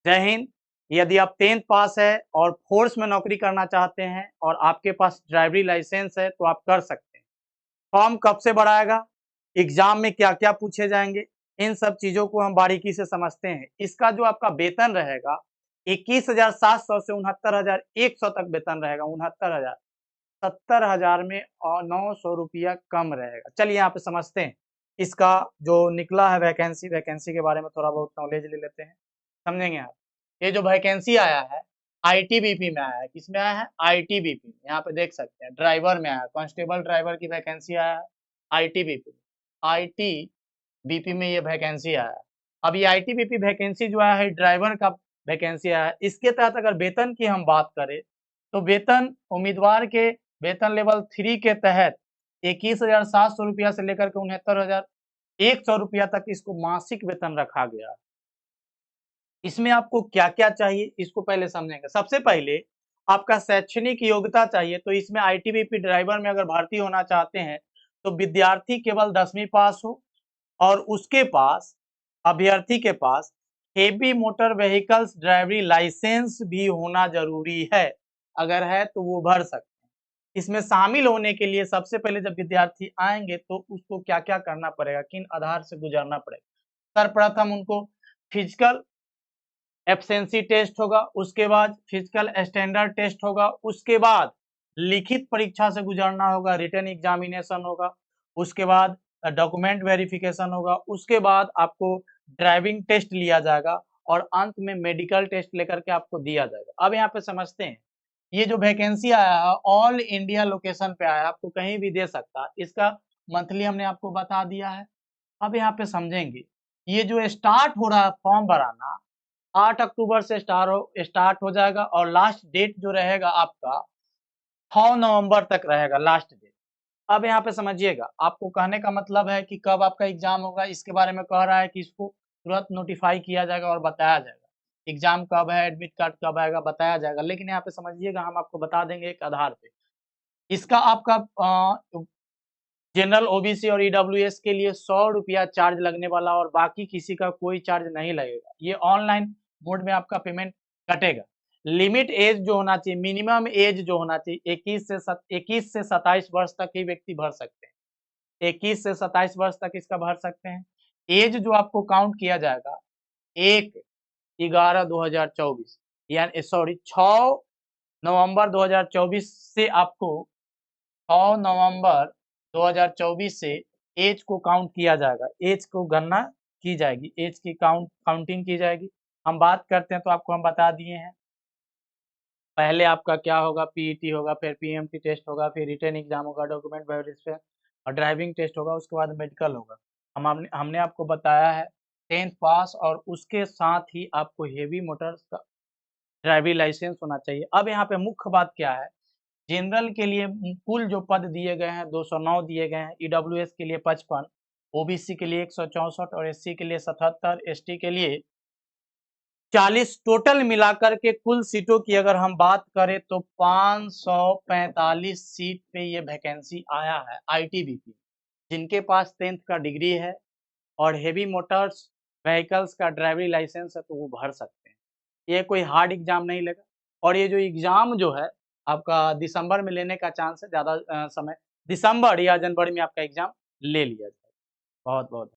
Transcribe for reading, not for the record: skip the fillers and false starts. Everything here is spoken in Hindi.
जय हिंद। यदि आप 10th पास है और फोर्स में नौकरी करना चाहते हैं और आपके पास ड्राइवरी लाइसेंस है तो आप कर सकते हैं। फॉर्म कब से भराएगा, एग्जाम में क्या क्या पूछे जाएंगे, इन सब चीजों को हम बारीकी से समझते हैं। इसका जो आपका वेतन रहेगा 21,700 से 69,100 तक वेतन रहेगा। 69,000, 70,000 में और 900 रुपया कम रहेगा। चलिए यहाँ पे समझते हैं इसका जो निकला है वैकेंसी के बारे में थोड़ा बहुत नॉलेज ले लेते हैं, समझेंगे आप। ये जो वैकेंसी आया है आईटीबीपी में आया है। किसमें आया है? आईटीबीपी में। यहाँ पे देख सकते हैं ड्राइवर में आया है, कांस्टेबल ड्राइवर की वैकेंसी आया है आईटीबीपी। आईटीबीपी में ये वैकेंसी आया है। अब ये आईटीबीपी वैकेंसी जो आया है ड्राइवर का वैकेंसी आया है। इसके तहत अगर वेतन की हम बात करें तो वेतन उम्मीदवार के वेतन लेवल 3 के तहत 21,700 रुपया से लेकर के 69,100 रुपया तक इसको मासिक वेतन रखा गया है। इसमें आपको क्या-क्या चाहिए इसको पहले समझेंगे। सबसे पहले आपका शैक्षणिक योग्यता चाहिए, तो इसमें आईटीबीपी ड्राइवर में अगर भर्ती होना चाहते हैं तो विद्यार्थी केवल 10वीं पास हो और उसके पास अभ्यर्थी के पास हेवी मोटर व्हीकल्स ड्राइवरी लाइसेंस भी होना जरूरी है। अगर है तो वो भर सकते हैं। इसमें शामिल होने के लिए सबसे पहले जब विद्यार्थी आएंगे तो उसको क्या-क्या करना पड़ेगा, किन आधार से गुजरना पड़ेगा। सर्वप्रथम उनको फिजिकल एब्सेंसी टेस्ट होगा, उसके बाद फिजिकल स्टैंडर्ड टेस्ट होगा, उसके बाद लिखित परीक्षा से गुजरना होगा, रिटन एग्जामिनेशन होगा, उसके बाद डॉक्यूमेंट वेरिफिकेशन होगा, उसके बाद आपको ड्राइविंग टेस्ट लिया जाएगा और अंत में मेडिकल टेस्ट लेकर के आपको दिया जाएगा। अब यहाँ पे समझते हैं ये जो वैकेंसी आया है ऑल इंडिया लोकेशन पे आया है, आपको कहीं भी दे सकता है। इसका मंथली हमने आपको बता दिया है। अब यहाँ पे समझेंगे ये जो स्टार्ट हो रहा है फॉर्म भराना 8 अक्टूबर से स्टार्ट हो जाएगा और लास्ट डेट जो रहेगा आपका 6 नवंबर तक रहेगा लास्ट डेट। अब यहाँ पे समझिएगा, आपको कहने का मतलब है कि कब आपका एग्जाम होगा इसके बारे में कह रहा है कि इसको तुरंत नोटिफाई किया जाएगा और बताया जाएगा। एग्जाम कब है, एडमिट कार्ड कब आएगा, बताया जाएगा। लेकिन यहाँ पे समझिएगा हम आपको बता देंगे एक आधार पे। इसका आपका जनरल ओबीसी और ईडब्ल्यूएस के लिए 100 रुपया चार्ज लगने वाला और बाकी किसी का कोई चार्ज नहीं लगेगा। ये ऑनलाइन मोड में आपका पेमेंट कटेगा। लिमिट एज जो होना चाहिए, मिनिमम एज जो होना चाहिए 21 से 27 वर्ष तक ही व्यक्ति भर सकते हैं। 21 से 27 वर्ष तक इसका भर सकते हैं। एज जो आपको काउंट किया जाएगा 1/11/2024 यानी सॉरी 6 नवंबर 2024 से आपको 6 नवंबर 2024 से एज को काउंट किया जाएगा, एज को गणना की जाएगी, एज की काउंटिंग की जाएगी। हम बात करते हैं तो आपको हम बता दिए हैं। पहले आपका क्या होगा, पीईटी होगा, फिर पीएमटी टेस्ट होगा, फिर रिटन एग्जाम होगा, डॉक्यूमेंट वेरिफिकेशन और ड्राइविंग टेस्ट होगा, उसके बाद मेडिकल होगा। हमने आपको बताया है 10th पास और उसके साथ ही आपको हेवी मोटर्स का ड्राइविंग लाइसेंस होना चाहिए। अब यहाँ पे मुख्य बात क्या है, जनरल के लिए कुल जो पद दिए गए हैं 209 दिए गए हैं, ईडब्ल्यूएस के लिए 55, ओबीसी के लिए 164 और एससी के लिए 77, एसटी के लिए 40, टोटल मिलाकर के कुल सीटों की अगर हम बात करें तो 545 सीट पे ये वैकेंसी आया है आईटीबीपी। जिनके पास 10th का डिग्री है और हेवी मोटर्स व्हीकल्स का ड्राइविंग लाइसेंस है तो वो भर सकते हैं। ये कोई हार्ड एग्जाम नहीं लगा और ये जो एग्जाम जो है आपका दिसंबर में लेने का चांस है, ज़्यादा समय दिसंबर या जनवरी में आपका एग्जाम ले लिया जाएगा। बहुत बहुत